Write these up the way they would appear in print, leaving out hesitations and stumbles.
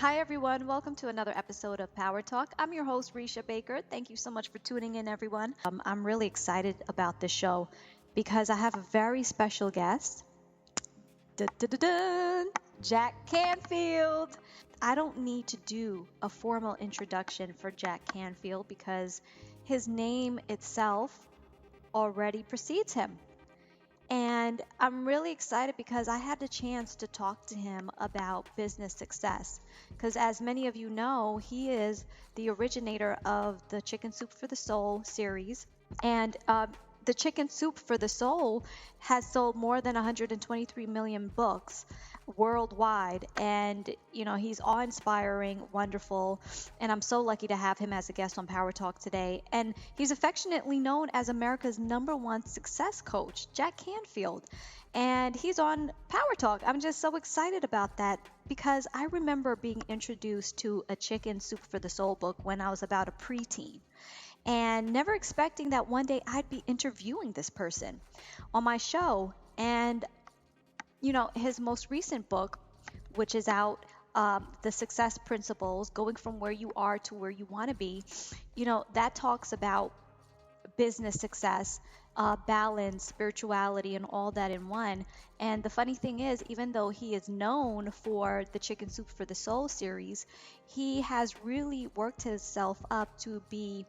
Hi, everyone. Welcome to another episode of Power Talk. I'm your host, Reisha Baker. Thank you so much for tuning in, everyone. I'm really excited about this show because I have a very special guest. Dun, Jack Canfield. I don't need to do a formal introduction for Jack Canfield because his name itself already precedes him. And I'm really excited because I had the chance to talk to him about business success. Because, as many of you know, he is the originator of the Chicken Soup for the Soul series. And the Chicken Soup for the Soul has sold more than 123 million books worldwide. And, he's awe inspiring, wonderful. And I'm so lucky to have him as a guest on Power Talk today. And he's affectionately known as America's #1 success coach, Jack Canfield. And he's on Power Talk. I'm just so excited about that because I remember being introduced to a Chicken Soup for the Soul book when I was about a preteen and never expecting that one day I'd be interviewing this person on my show. And, his most recent book, which is out, The Success Principles, Going from Where You Are to Where You Want to Be, that talks about business success, balance, spirituality, and all that in one. And the funny thing is, even though he is known for the Chicken Soup for the Soul series, he has really worked himself up to be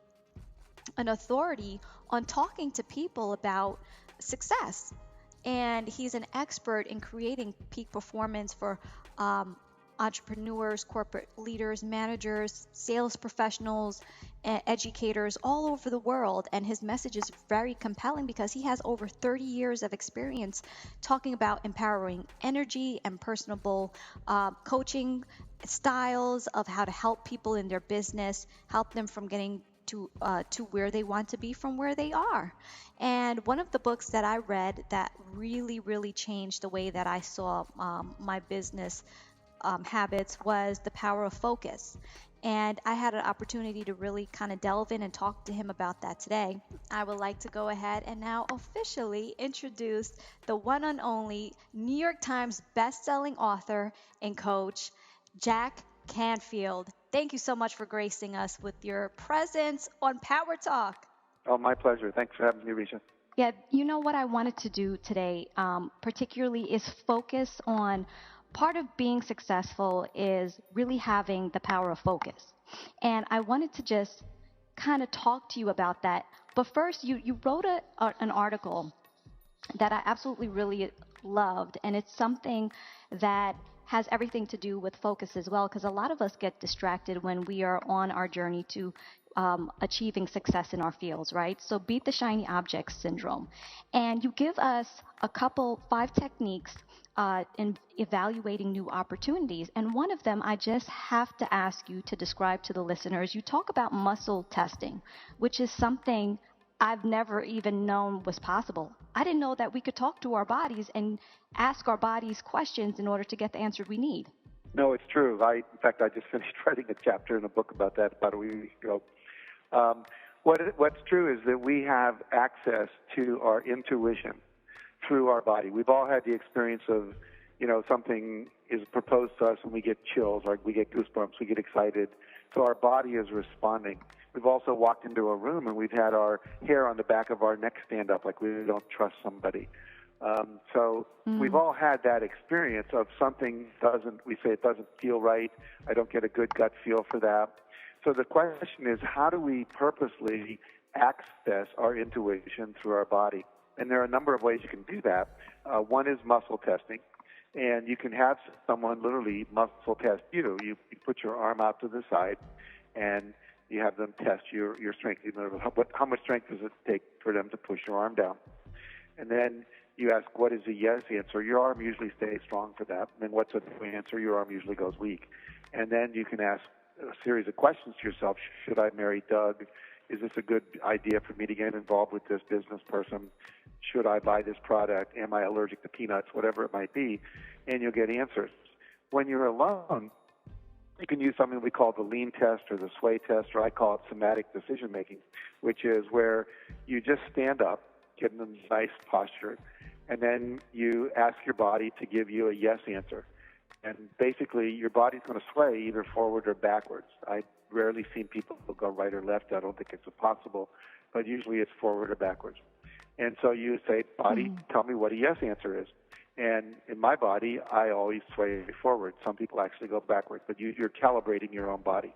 an authority on talking to people about success. And he's an expert in creating peak performance for entrepreneurs, corporate leaders, managers, sales professionals, educators all over the world. And his message is very compelling because he has over 30 years of experience talking about empowering energy and personable coaching styles of how to help people in their business, help them from getting to where they want to be from where they are. And one of the books that I read that really, really changed the way that I saw my business habits was The Power of Focus. And I had an opportunity to really kind of delve in and talk to him about that today. I would like to go ahead and now officially introduce the one and only New York Times bestselling author and coach, Jack Canfield. Thank you so much for gracing us with your presence on Power Talk. Oh, my pleasure. Thanks for having me, Reisha. Yeah, what I wanted to do today, particularly, is focus on part of being successful is really having the power of focus. And I wanted to just kind of talk to you about that. But first, you wrote an article that I absolutely really loved, and it's something that has everything to do with focus as well, because a lot of us get distracted when we are on our journey to achieving success in our fields, right? So beat the shiny object syndrome. And you give us 5 techniques in evaluating new opportunities. And one of them, I just have to ask you to describe to the listeners. You talk about muscle testing, which is something I've never even known was possible. I didn't know that we could talk to our bodies and ask our bodies questions in order to get the answer we need. No, it's true. In fact, I just finished writing a chapter in a book about that about a week ago. What's true is that we have access to our intuition through our body. We've all had the experience of, something is proposed to us and we get chills, or we get goosebumps, we get excited. So our body is responding. We've also walked into a room and we've had our hair on the back of our neck stand up like we don't trust somebody. We've all had that experience of something we say it doesn't feel right. I don't get a good gut feel for that. So the question is, how do we purposely access our intuition through our body? And there are a number of ways you can do that. One is muscle testing. And you can have someone literally muscle test you. You put your arm out to the side and you have them test your strength. How much strength does it take for them to push your arm down? And then you ask, what is a yes answer? Your arm usually stays strong for that. And then what's a no answer? Your arm usually goes weak. And then you can ask a series of questions to yourself. Should I marry Doug? Is this a good idea for me to get involved with this business person? Should I buy this product? Am I allergic to peanuts? Whatever it might be. And you'll get answers. When you're alone, you can use something we call the lean test or the sway test, or I call it somatic decision making, which is where you just stand up, get in a nice posture, and then you ask your body to give you a yes answer. And basically, your body's going to sway either forward or backwards. I've rarely seen people who go right or left. I don't think it's impossible, but usually it's forward or backwards. And so you say, body, tell me what a yes answer is. And in my body, I always sway forward. Some people actually go backwards, but you're calibrating your own body.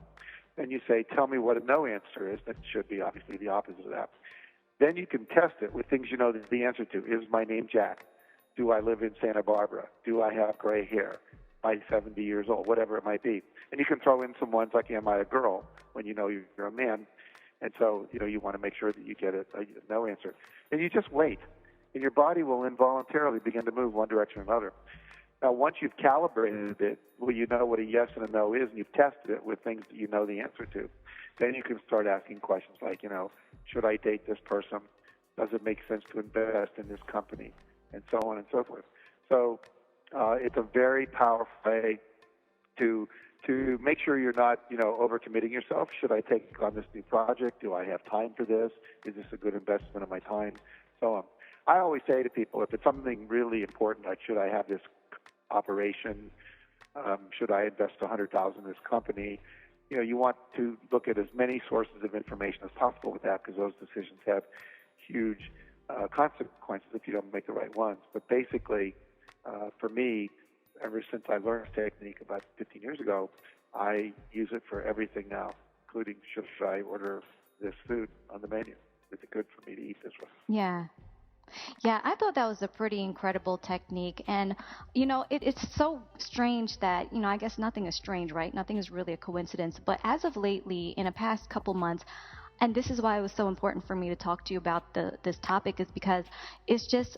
Then you say, tell me what a no answer is. That should be obviously the opposite of that. Then you can test it with things you know the answer to. Is my name Jack? Do I live in Santa Barbara? Do I have gray hair? Am I 70 years old? Whatever it might be. And you can throw in some ones like, am I a girl? When you know you're a man. And so, you want to make sure that you get a no answer. And you just wait. And your body will involuntarily begin to move one direction or another. Now, once you've calibrated it, well, you know what a yes and a no is, and you've tested it with things that you know the answer to. Then you can start asking questions like, should I date this person? Does it make sense to invest in this company? And so on and so forth. So it's a very powerful way to make sure you're not, overcommitting yourself. Should I take on this new project? Do I have time for this? Is this a good investment of my time? So on. I always say to people, if it's something really important, like should I have this operation? Should I invest $100,000 in this company? You want to look at as many sources of information as possible with that, because those decisions have huge consequences if you don't make the right ones. But basically, for me, ever since I learned this technique about 15 years ago, I use it for everything now, including should I order this food on the menu? Is it good for me to eat this way? Yeah. Yeah, I thought that was a pretty incredible technique. And, it's so strange that, I guess nothing is strange, right? Nothing is really a coincidence. But as of lately, in the past couple months, and this is why it was so important for me to talk to you about this topic, is because it's just,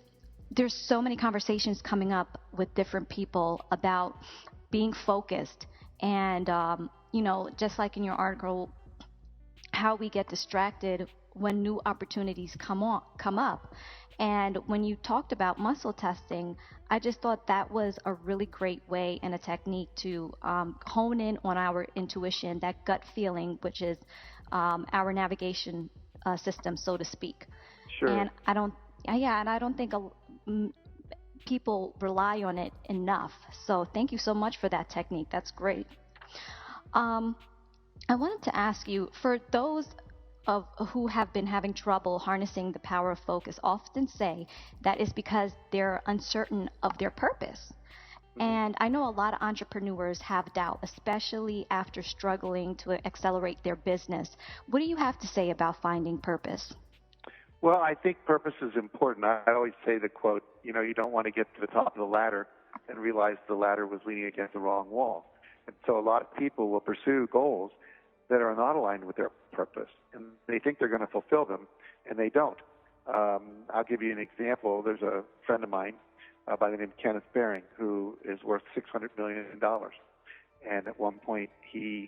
there's so many conversations coming up with different people about being focused. And, just like in your article, how we get distracted when new opportunities come up. And when you talked about muscle testing, I just thought that was a really great way and a technique to hone in on our intuition, that gut feeling, which is our navigation system, so to speak. Sure. And I don't think people rely on it enough. So thank you so much for that technique. That's great. I wanted to ask you, for those who have been having trouble harnessing the power of focus, often say that is because they're uncertain of their purpose. And I know a lot of entrepreneurs have doubt, especially after struggling to accelerate their business. What do you have to say about finding purpose? Well, I think purpose is important. I always say the quote, you don't want to get to the top of the ladder and realize the ladder was leaning against the wrong wall. And so a lot of people will pursue goals that are not aligned with their purpose, and they think they're going to fulfill them, and they don't. I'll give you an example. There's a friend of mine by the name of Kenneth Baring, who is worth $600 million. And at one point, I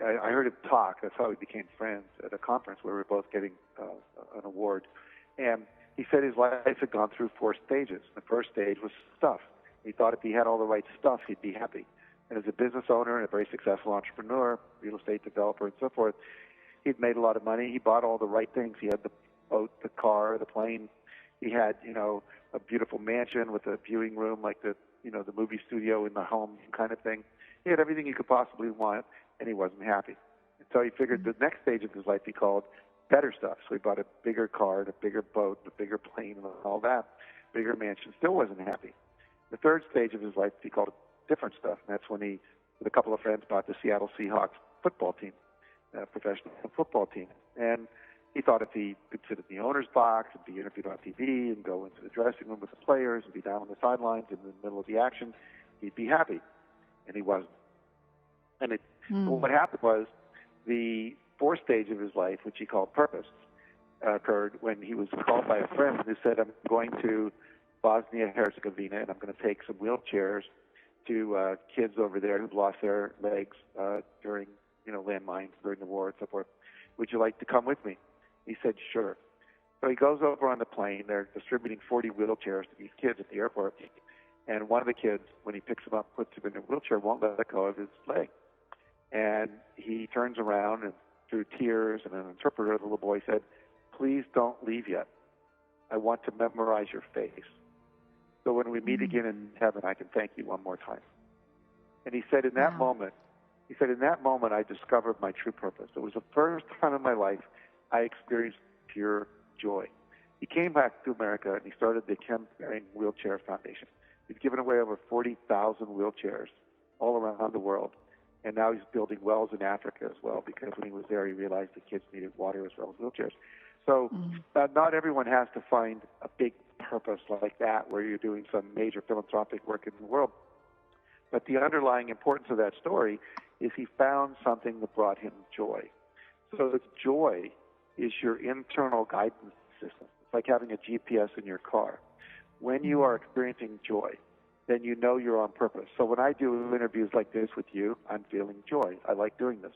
heard him talk. That's how we became friends at a conference where we were both getting an award. And he said his life had gone through 4 stages. The first stage was stuff. He thought if he had all the right stuff, he'd be happy. And as a business owner and a very successful entrepreneur, real estate developer, and so forth, he'd made a lot of money. He bought all the right things. He had the boat, the car, the plane. He had, a beautiful mansion with a viewing room, like the movie studio in the home kind of thing. He had everything you could possibly want, and he wasn't happy. And so he figured the next stage of his life he called better stuff. So he bought a bigger car, a bigger boat, a bigger plane, and all that, bigger mansion. Still wasn't happy. The third stage of his life he called different stuff, and that's when he, with a couple of friends, bought the Seattle Seahawks football team, professional football team. And he thought if he could sit in the owner's box and be interviewed on TV and go into the dressing room with the players and be down on the sidelines in the middle of the action, he'd be happy. And he wasn't. And what happened was the 4th stage of his life, which he called purpose, occurred when he was called by a friend who said, I'm going to Bosnia-Herzegovina, and I'm going to take some wheelchairs to kids over there who've lost their legs during, landmines during the war and so forth. Would you like to come with me? He said, sure. So he goes over on the plane. They're distributing 40 wheelchairs to these kids at the airport. And one of the kids, when he picks him up, puts him in a wheelchair, won't let go of his leg. And he turns around and through tears and an interpreter, the little boy said, please don't leave yet. I want to memorize your face. So when we meet again in heaven, I can thank you one more time. And he said, in that Wow. moment, I discovered my true purpose. It was the first time in my life I experienced pure joy. He came back to America and he started the Ken Behring Wheelchair Foundation. He's given away over 40,000 wheelchairs all around the world. And now he's building wells in Africa as well, because when he was there, he realized the kids needed water as well as wheelchairs. So not everyone has to find a big purpose like that where you're doing some major philanthropic work in the world. But the underlying importance of that story is he found something that brought him joy. So the joy is your internal guidance system. It's like having a GPS in your car. When you are experiencing joy, then you know you're on purpose. So when I do interviews like this with you, I'm feeling joy. I like doing this.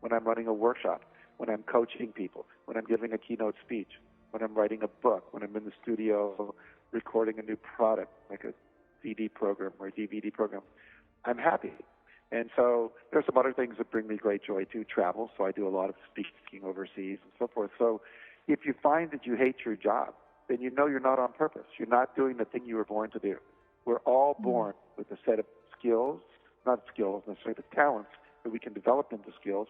When I'm running a workshop, when I'm coaching people, when I'm giving a keynote speech, when I'm writing a book, when I'm in the studio recording a new product, like a CD program or a DVD program, I'm happy. And so there's some other things that bring me great joy too, travel. So I do a lot of speaking overseas and so forth. So if you find that you hate your job, then you know you're not on purpose. You're not doing the thing you were born to do. We're all born with a set of skills, not skills necessarily, but talents that we can develop into skills.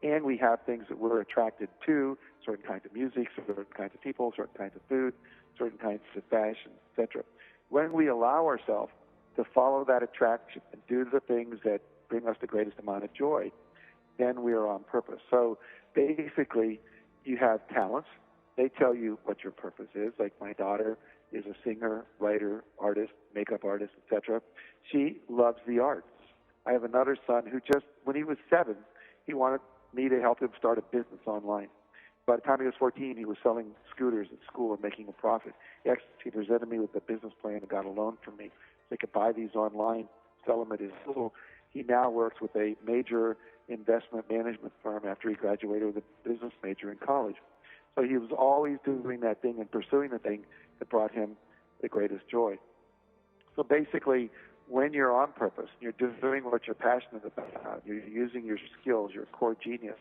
And we have things that we're attracted to, certain kinds of music, certain kinds of people, certain kinds of food, certain kinds of fashion, etc. When we allow ourselves to follow that attraction and do the things that bring us the greatest amount of joy, then we are on purpose. So basically, you have talents. They tell you what your purpose is. Like my daughter is a singer, writer, artist, makeup artist, etc. She loves the arts. I have another son who just, when he was 7, he wanted me to help him start a business online. By the time he was 14, he was selling scooters at school and making a profit. He actually presented me with a business plan and got a loan from me so he could buy these online, sell them at his school. He now works with a major investment management firm after he graduated with a business major in college. So he was always doing that thing and pursuing the thing that brought him the greatest joy. So basically, when you're on purpose, you're doing what you're passionate about, you're using your skills, your core genius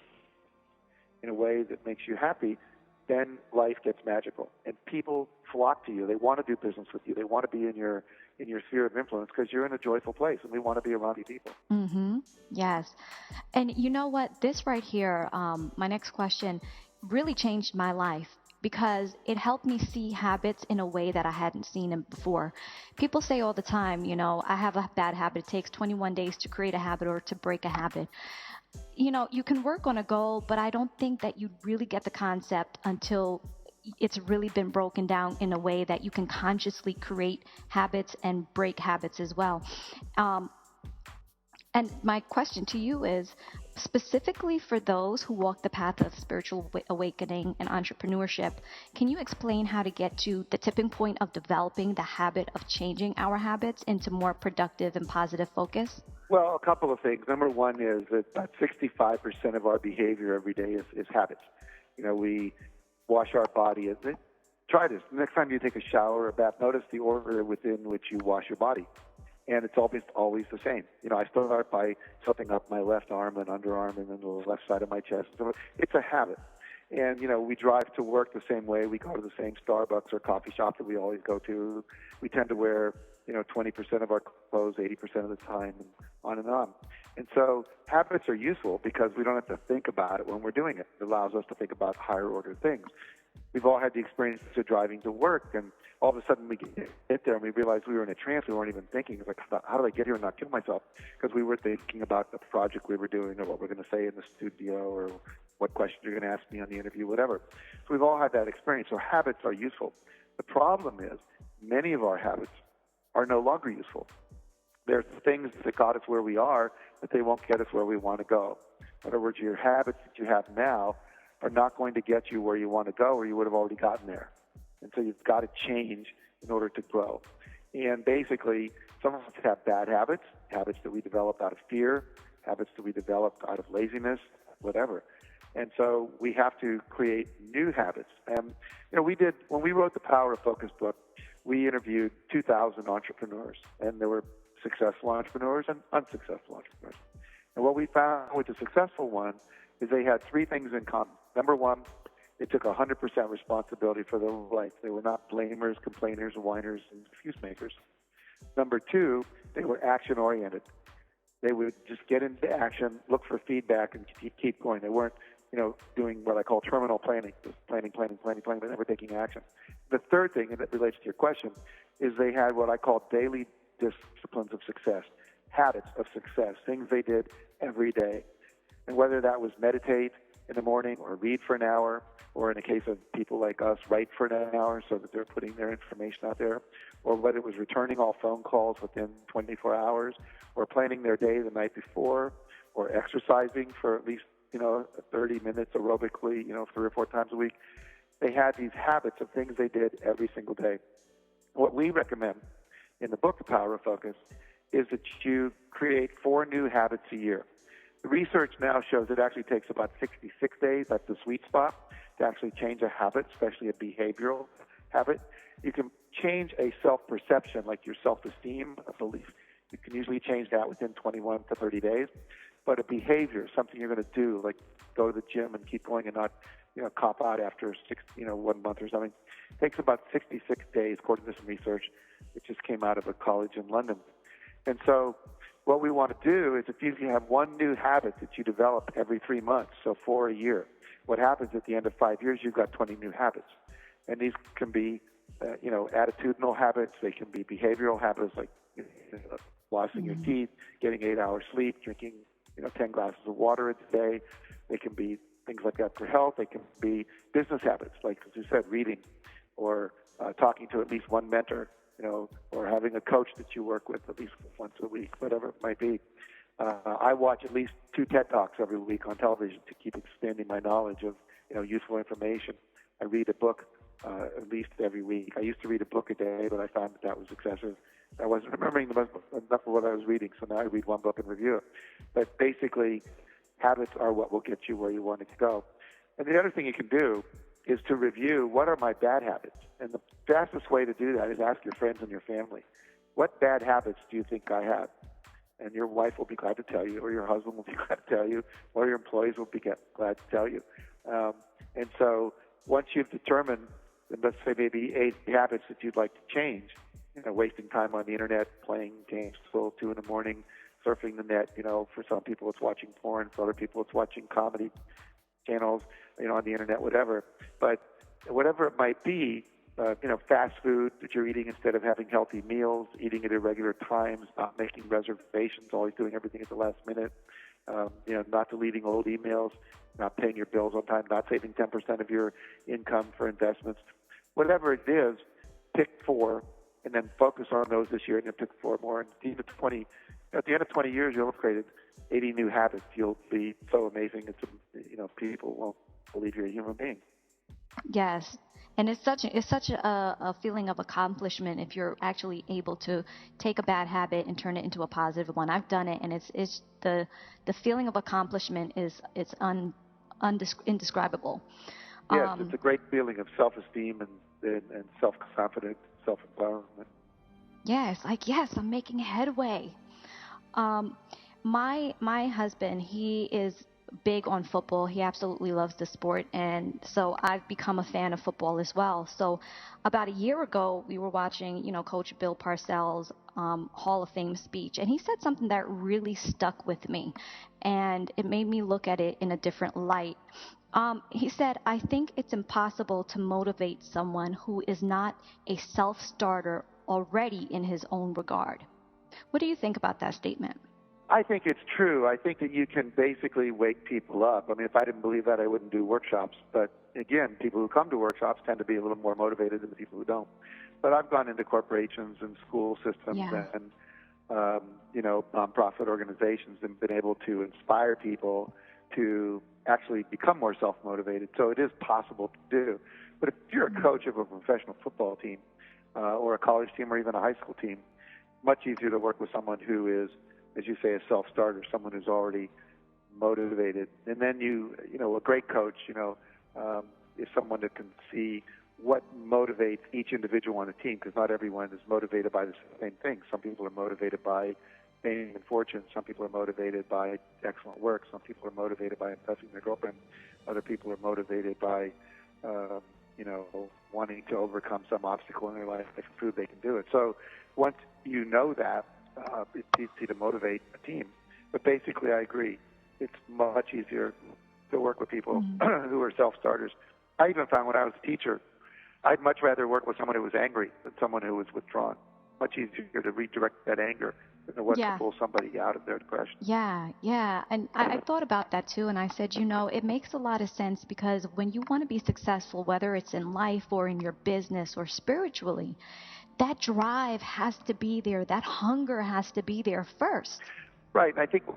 in a way that makes you happy, then life gets magical. And people flock to you. They want to do business with you. They want to be in your sphere of influence because you're in a joyful place, and we want to be around you people. Yes. And you know what? This right here, my next question, really changed my life because it helped me see habits in a way that I hadn't seen them before. People say all the time, I have a bad habit. It takes 21 days to create a habit or to break a habit. You can work on a goal, but I don't think that you really get the concept until it's really been broken down in a way that you can consciously create habits and break habits as well. And my question to you is, specifically for those who walk the path of spiritual awakening and entrepreneurship, can you explain how to get to the tipping point of developing the habit of changing our habits into more productive and positive focus? Well, a couple of things. Number one is that about 65% of our behavior every day is habits. We wash our body. Try this. Next time you take a shower or a bath, notice the order within which you wash your body. And it's always the same. I start by tilting up my left arm and underarm and then the left side of my chest. So it's a habit. And, we drive to work the same way. We go to the same Starbucks or coffee shop that we always go to. We tend to wear, 20% of our clothes 80% of the time, and on and on. And so habits are useful because we don't have to think about it when we're doing it. It allows us to think about higher order things. We've all had the experience of driving to work, and all of a sudden we get there and we realize we were in a trance. We weren't even thinking. It's like, how did I get here and not kill myself? Because we were thinking about the project we were doing or what we're going to say in the studio or what questions you're going to ask me on the interview, whatever. So we've all had that experience. So habits are useful. The problem is many of our habits are no longer useful. There's things that got us where we are, but they won't get us where we want to go. In other words, your habits that you have now are not going to get you where you want to go, or you would have already gotten there. And so you've got to change in order to grow. And basically, some of us have bad habits, habits that we developed out of fear, habits that we developed out of laziness, whatever. And so we have to create new habits. And, when we wrote the Power of Focus book, we interviewed 2,000 entrepreneurs, and there were successful entrepreneurs and unsuccessful entrepreneurs. And what we found with the successful one is they had three things in common. Number one, they took 100% responsibility for their life. They were not blamers, complainers, whiners, and excuse makers. Number two, they were action-oriented. They would just get into action, look for feedback, and keep going. They weren't, doing what I call terminal planning, just planning, but never taking action. The third thing, and that relates to your question, is they had what I call daily disciplines of success, habits of success, things they did every day. And whether that was meditate in the morning or read for an hour, or in the case of people like us, write for an hour so that they're putting their information out there, or whether it was returning all phone calls within 24 hours, or planning their day the night before, or exercising for at least 30 minutes aerobically, 3 or 4 times a week. They had these habits of things they did every single day. What we recommend in the book, The Power of Focus, is that you create 4 new habits a year. The research now shows it actually takes about 66 days, that's the sweet spot, to actually change a habit, especially a behavioral habit. You can change a self-perception, like your self-esteem, a belief. You can usually change that within 21 to 30 days. But a behavior, something you're going to do, like go to the gym and keep going and not, cop out after 1 month or something, takes about 66 days, according to some research that just came out of a college in London. And so what we want to do is if you have one new habit that you develop every 3 months, so 4 a year, what happens at the end of 5 years, you've got 20 new habits. And these can be, attitudinal habits. They can be behavioral habits like flossing your teeth, getting 8 hours sleep, drinking 10 glasses of water a day. They can be things like that for health. They can be business habits, like, as you said, reading or talking to at least one mentor, or having a coach that you work with at least once a week, whatever it might be. I watch at least 2 TED Talks every week on television to keep expanding my knowledge of, useful information. I read a book at least every week. I used to read a book a day, but I found that was excessive. I wasn't remembering enough of what I was reading, so now I read one book and review it. But basically, habits are what will get you where you want it to go. And the other thing you can do is to review, what are my bad habits? And the fastest way to do that is ask your friends and your family, what bad habits do you think I have? And your wife will be glad to tell you, or your husband will be glad to tell you, or your employees will be glad to tell you. And so once you've determined, let's say maybe 8 habits that you'd like to change, wasting time on the internet, playing games till 2 in the morning, surfing the net, for some people it's watching porn, for other people it's watching comedy channels, on the internet, whatever. But whatever it might be, fast food that you're eating instead of having healthy meals, eating at irregular times, not making reservations, always doing everything at the last minute, not deleting old emails, not paying your bills on time, not saving 10% of your income for investments. Whatever it is, pick 4 and then focus on those this year, and then pick 4 more. And at the end of 20 years, you'll have created 80 new habits. You'll be so amazing. People won't believe you're a human being. Yes. And it's such a feeling of accomplishment if you're actually able to take a bad habit and turn it into a positive one. I've done it, and it's the feeling of accomplishment is indescribable. Yes, it's a great feeling of self-esteem and self-confidence, self-empowerment. Yes, yes, I'm making headway. My husband, he is big on football. He absolutely loves the sport, and so I've become a fan of football as well. So about a year ago, we were watching, Coach Bill Parcells' Hall of Fame speech, and he said something that really stuck with me, and it made me look at it in a different light. He said, "I think it's impossible to motivate someone who is not a self-starter already in his own regard." What do you think about that statement? I think it's true. I think that you can basically wake people up. I mean, if I didn't believe that, I wouldn't do workshops. But again, people who come to workshops tend to be a little more motivated than the people who don't. But I've gone into corporations and school systems and nonprofit organizations and been able to inspire people to actually become more self-motivated. So it is possible to do. But if you're a coach of a professional football team or a college team or even a high school team, much easier to work with someone who is, as you say, a self-starter, someone who's already motivated. And then a great coach, is someone that can see what motivates each individual on the team, because not everyone is motivated by the same thing. Some people are motivated by fame and fortune. Some people are motivated by excellent work. Some people are motivated by impressing their girlfriend. Other people are motivated by, wanting to overcome some obstacle in their life and prove they can do it. So once you know that, it's easy to motivate a team. But basically, I agree. It's much easier to work with people who are self-starters. I even found when I was a teacher, I'd much rather work with someone who was angry than someone who was withdrawn. Much easier to redirect that anger than it was to pull somebody out of their depression. Yeah. And I thought about that too. And I said, it makes a lot of sense because when you want to be successful, whether it's in life or in your business or spiritually, that drive has to be there. That hunger has to be there first. Right. And I think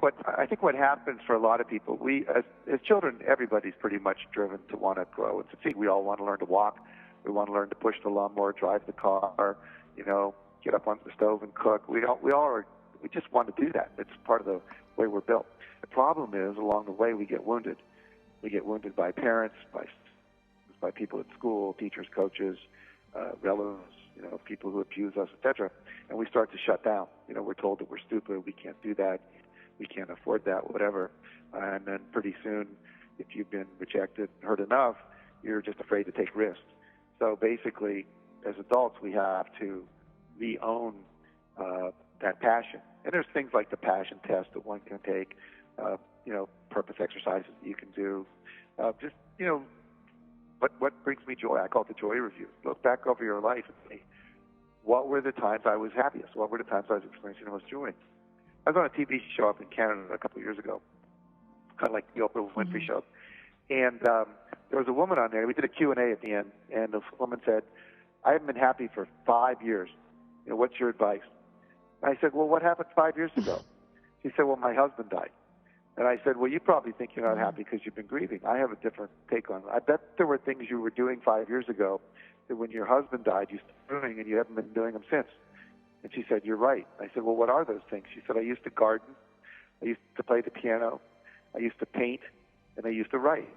what happens for a lot of people, we as children, everybody's pretty much driven to want to grow and succeed. We all want to learn to walk. We want to learn to push the lawnmower, drive the car, get up on the stove and cook. We just want to do that. It's part of the way we're built. The problem is, along the way, we get wounded. We get wounded by parents, by people at school, teachers, coaches, relatives, people who abuse us, etc. And we start to shut down. We're told that we're stupid, we can't do that, we can't afford that, whatever. And then pretty soon, if you've been rejected, hurt enough, you're just afraid to take risks. So basically, as adults, we have to re-own that passion. And there's things like the passion test that one can take, purpose exercises that you can do. What brings me joy? I call it the joy review. Look back over your life and say, what were the times I was happiest? What were the times I was experiencing the most joy? I was on a TV show up in Canada a couple of years ago, kind of like the Oprah Winfrey show. And there was a woman on there. We did a Q&A at the end, and the woman said, I haven't been happy for 5 years. What's your advice? And I said, well, what happened 5 years ago? She said, well, my husband died. And I said, well, you probably think you're not happy because you've been grieving. I have a different take on it. I bet there were things you were doing 5 years ago that when your husband died, you started doing, and you haven't been doing them since. And she said, you're right. I said, well, what are those things? She said, I used to garden. I used to play the piano. I used to paint. And I used to write.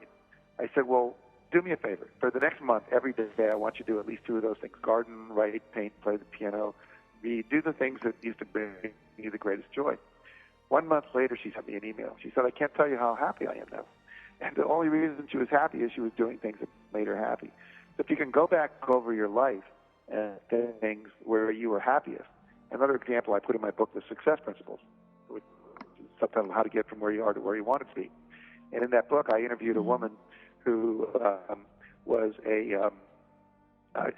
I said, well, do me a favor. For the next month, every day, I want you to do at least 2 of those things. Garden, write, paint, play the piano. Do the things that used to bring you the greatest joy. 1 month later, she sent me an email. She said, I can't tell you how happy I am now. And the only reason she was happy is she was doing things that made her happy. So if you can go back over your life and things where you were happiest. Another example I put in my book, The Success Principles, which is subtitled How to Get from Where You Are to Where You Want to Be. And in that book, I interviewed a woman who was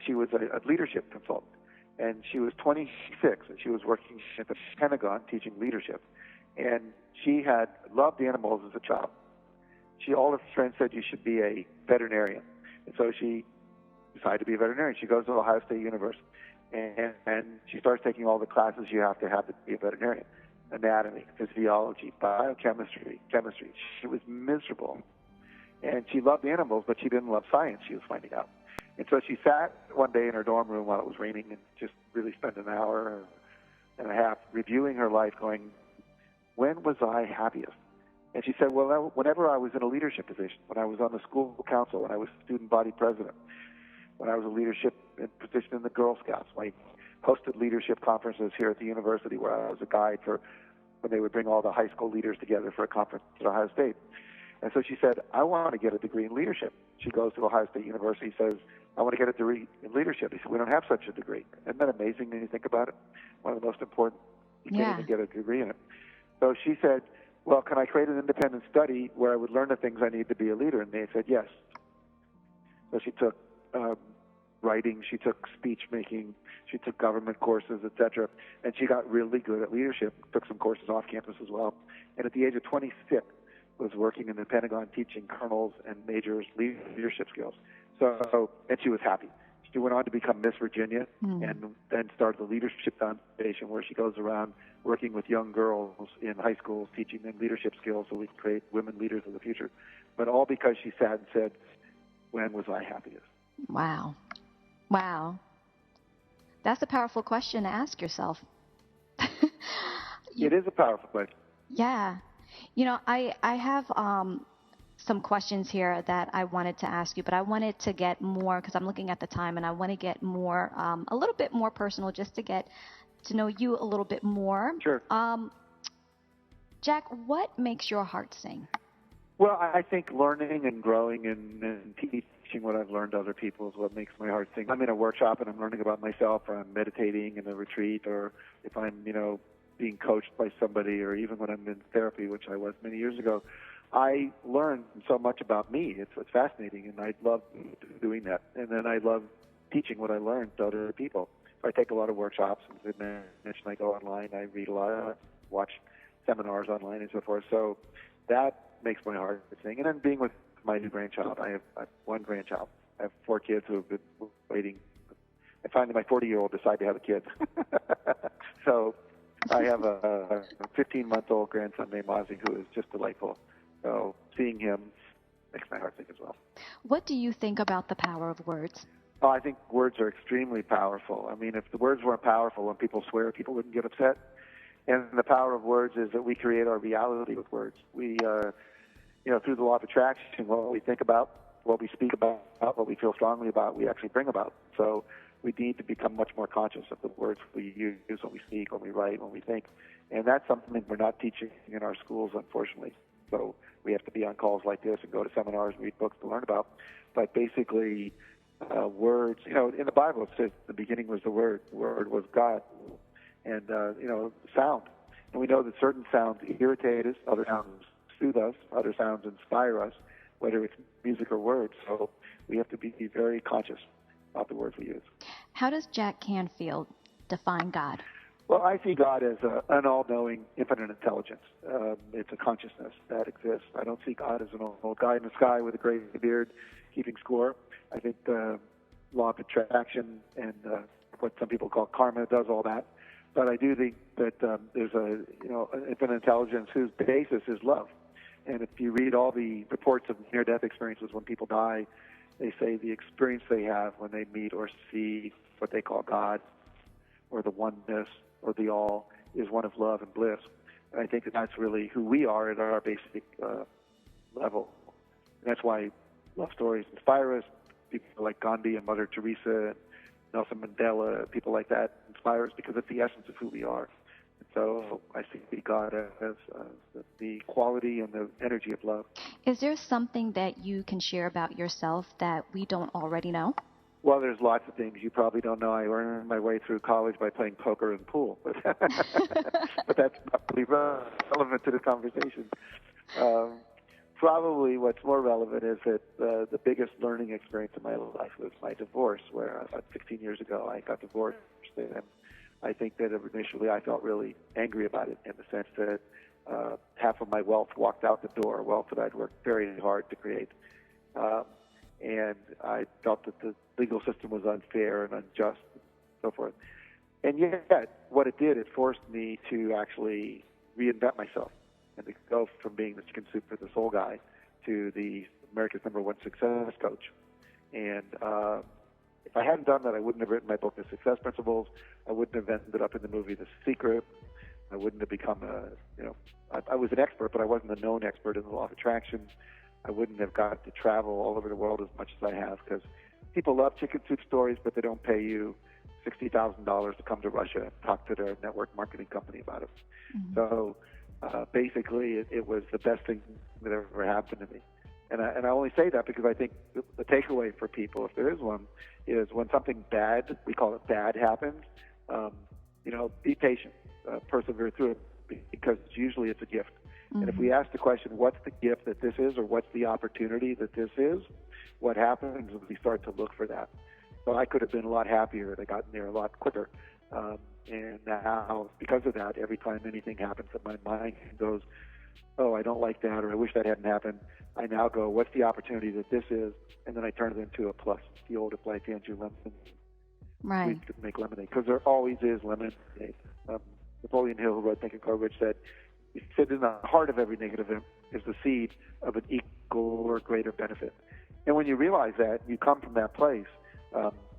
she was a leadership consultant. And she was 26, and she was working at the Pentagon teaching leadership. And she had loved animals as a child. All her friends said you should be a veterinarian. And so she decided to be a veterinarian. She goes to Ohio State University, and she starts taking all the classes you have to be a veterinarian. Anatomy, physiology, biochemistry, chemistry. She was miserable. And she loved animals, but she didn't love science, she was finding out. And so she sat one day in her dorm room while it was raining and just really spent an hour and a half reviewing her life going, when was I happiest? And she said, well, whenever I was in a leadership position, when I was on the school council, when I was student body president, when I was a leadership position in the Girl Scouts, when I hosted leadership conferences here at the university where I was a guide for when they would bring all the high school leaders together for a conference at Ohio State. And so she said, I want to get a degree in leadership. She goes to Ohio State University, says, I want to get a degree in leadership. He said, we don't have such a degree. Isn't that amazing when you think about it? One of the most important. You can't even get a degree in it. So she said, well, can I create an independent study where I would learn the things I need to be a leader? And they said, yes. So she took writing, she took speech making, she took government courses, etc. And she got really good at leadership, took some courses off campus as well. And at the age of 26, was working in the Pentagon teaching colonels and majors leadership skills. And she was happy. She went on to become Miss Virginia and then started the Leadership Foundation where she goes around working with young girls in high schools, teaching them leadership skills so we can create women leaders of the future. But all because she sat and said, when was I happiest? Wow. That's a powerful question to ask yourself. It is a powerful question. Yeah. I have some questions here that I wanted to ask you, but I wanted to get more, because I'm looking at the time, and I want to get more, a little bit more personal, just to get to know you a little bit more. Sure. Jack, what makes your heart sing? Well, I think learning and growing and teaching what I've learned to other people is what makes my heart sing. I'm in a workshop and I'm learning about myself, or I'm meditating in a retreat, or if I'm, being coached by somebody, or even when I'm in therapy, which I was many years ago, I learn so much about me. It's fascinating, and I love doing that. And then I love teaching what I learned to other people. So I take a lot of workshops, and as I mentioned, I go online, I read a lot, I watch seminars online and so forth. So that makes my heart sing. And then being with my new grandchild, I have one grandchild. I have 4 kids who have been waiting. And finally, my 40-year-old decided to have a kid. So I have a 15-month-old grandson named Ozzy who is just delightful. So seeing him makes my heart sing as well. What do you think about the power of words? Oh, I think words are extremely powerful. I mean, if the words weren't powerful, when people swear, people wouldn't get upset. And the power of words is that we create our reality with words. We, through the law of attraction, what we think about, what we speak about, what we feel strongly about, we actually bring about. So we need to become much more conscious of the words we use when we speak, when we write, when we think. And that's something we're not teaching in our schools, unfortunately. So we have to be on calls like this and go to seminars, read books to learn about. But basically, words, in the Bible it says the beginning was the Word was God. And, sound. And we know that certain sounds irritate us, other sounds soothe us, other sounds inspire us, whether it's music or words. So we have to be very conscious about the words we use. How does Jack Canfield define God? Well, I see God as an all-knowing, infinite intelligence. It's a consciousness that exists. I don't see God as an old guy in the sky with a gray beard keeping score. I think the law of attraction and what some people call karma does all that. But I do think that there's an infinite intelligence whose basis is love. And if you read all the reports of near-death experiences when people die, they say the experience they have when they meet or see what they call God or the oneness or the all is one of love and bliss. And I think that that's really who we are at our basic level. And that's why love stories inspire us. People like Gandhi and Mother Teresa, Nelson Mandela, people like that inspire us because it's the essence of who we are. And so I see God as the quality and the energy of love. Is there something that you can share about yourself that we don't already know? Well, there's lots of things you probably don't know. I earned my way through college by playing poker and pool, but that's probably relevant to the conversation. Probably what's more relevant is that the biggest learning experience of my life was my divorce, where about 16 years ago I got divorced. And I think that initially I felt really angry about it in the sense that half of my wealth walked out the door, wealth that I'd worked very hard to create. And I felt that the legal system was unfair and unjust and so forth. And yet, what it did, it forced me to actually reinvent myself and to go from being the chicken soup for the soul guy to the America's #1 success coach. And if I hadn't done that, I wouldn't have written my book, The Success Principles. I wouldn't have ended up in the movie The Secret. I wouldn't have become I was an expert, but I wasn't a known expert in the law of attraction. I wouldn't have got to travel all over the world as much as I have, because people love chicken soup stories, but they don't pay you $60,000 to come to Russia and talk to their network marketing company about it. Mm-hmm. So basically, it was the best thing that ever happened to me. And I only say that because I think the takeaway for people, if there is one, is when something bad, we call it bad, happens, be patient, persevere through it, because usually it's a gift. Mm-hmm. And if we ask the question, what's the gift that this is, or what's the opportunity that this is, what happens is we start to look for that. So I could have been a lot happier if I got in there a lot quicker. And now, because of that, every time anything happens in my mind goes, oh, I don't like that, or I wish that hadn't happened, I now go, what's the opportunity that this is? And then I turn it into a plus. The old if life hands you lemon, right, we could make lemonade, because there always is lemonade. Napoleon Hill, who wrote Think and Grow Rich, said, he said, in the heart of every negative event is the seed of an equal or greater benefit. And when you realize that, you come from that place,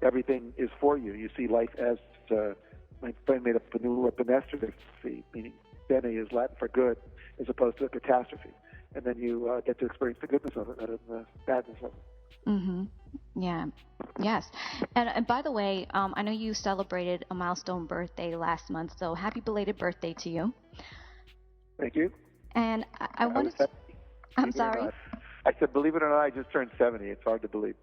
everything is for you. You see life as, my friend made up a new word, benestrophe, meaning bene is Latin for good, as opposed to a catastrophe. And then you get to experience the goodness of it rather than the badness of it. Mm-hmm. Yeah. Yes. And by the way, I know you celebrated a milestone birthday last month, so happy belated birthday to you. Thank you. And I wanted to... I'm sorry? I said, believe it or not, I just turned 70. It's hard to believe.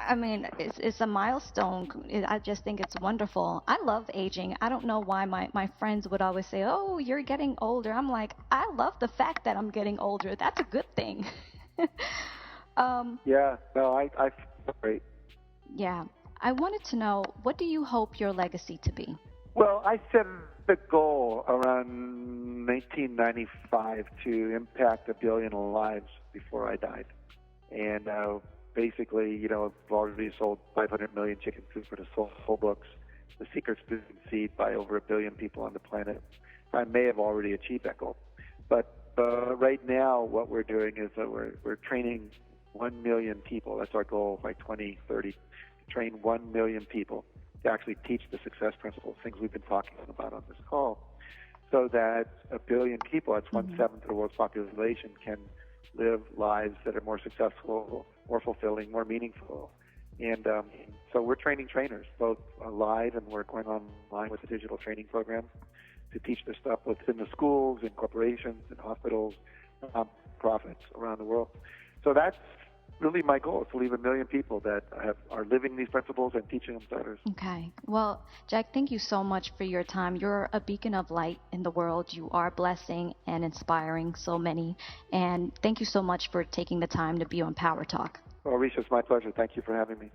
I mean, it's a milestone. I just think it's wonderful. I love aging. I don't know why my friends would always say, "Oh, you're getting older." I'm like, I love the fact that I'm getting older. That's a good thing. um, Yeah, no, I feel great. yeah. I wanted to know, what do you hope your legacy to be? Well, I set the goal around 1995 to impact 1 billion lives before I died. And basically, I've already sold 500 million chicken food for the soul books. The secret's been seen by over 1 billion people on the planet. I may have already achieved that goal. But right now, what we're doing is that we're training 1 million people. That's our goal by 2030, to train 1 million people to actually teach the success principles, things we've been talking about on this call, so that 1 billion people, that's 1/7 of the world's population, can live lives that are more successful, more fulfilling, more meaningful. And so we're training trainers, both live, and we're going online with a digital training program to teach this stuff within the schools, in corporations, in hospitals, profits around the world. So that's really my goal, is to leave 1 million people that are living these principles and teaching them to others. Okay. Well, Jack, thank you so much for your time. You're a beacon of light in the world. You are blessing and inspiring so many. And thank you so much for taking the time to be on Power Talk. Well, Reisha, it's my pleasure. Thank you for having me.